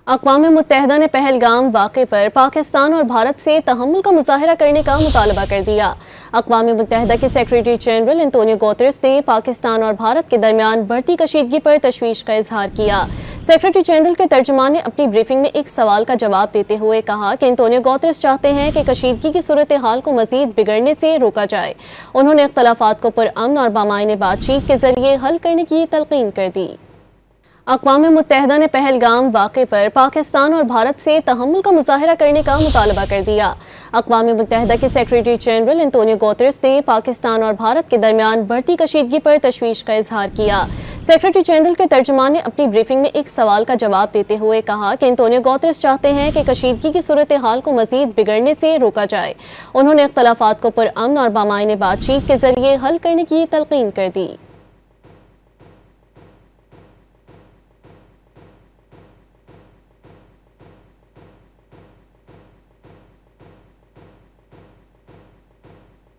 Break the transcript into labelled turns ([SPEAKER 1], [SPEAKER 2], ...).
[SPEAKER 1] अक़वाम मुत्तहिदा ने पहलगाम वाक़े पर पाकिस्तान और भारत से तहम्मुल का मुज़ाहरा करने का मुतालबा कर दिया। अक़वाम मुत्तहिदा के सेक्रेटरी जनरल एंटोनियो गुतेरेस ने पाकिस्तान और भारत के दरमियान बढ़ती कशीदगी पर तशवीश का इजहार किया। सेक्रेटरी जनरल के तर्जुमान ने अपनी ब्रीफिंग में एक सवाल का जवाब देते हुए कहा कि एंटोनियो गुतेरेस चाहते हैं कि कशीदगी की सूरत हाल को मजीद बिगड़ने से रोका जाए। उन्होंने इख्तलाफात को पुरअमन और बामायने बातचीत के जरिए हल करने की तलकीन कर दी। अक़वाम मुत्तहिदा ने पहलगाम वाक़े पर पाकिस्तान और भारत से तहम्मुल का मुज़ाहरा करने का मुतालबा कर दिया। अक़वाम मुत्तहिदा के सेक्रेटरी जनरल एंटोनियो गुतेरेस ने पाकिस्तान और भारत के दरमियान बढ़ती कशीदगी पर तशवीश का इजहार किया। सेक्रेटरी जनरल के तर्जुमान ने अपनी ब्रीफिंग में एक सवाल का जवाब देते हुए कहा कि एंटोनियो गुतेरेस चाहते हैं कि कशीदगी की सूरत हाल को मजीद बिगड़ने से रोका जाए। उन्होंने इख्तलाफात को पुरअमन और बामायने बातचीत के जरिए हल करने की तलकीन कर दी।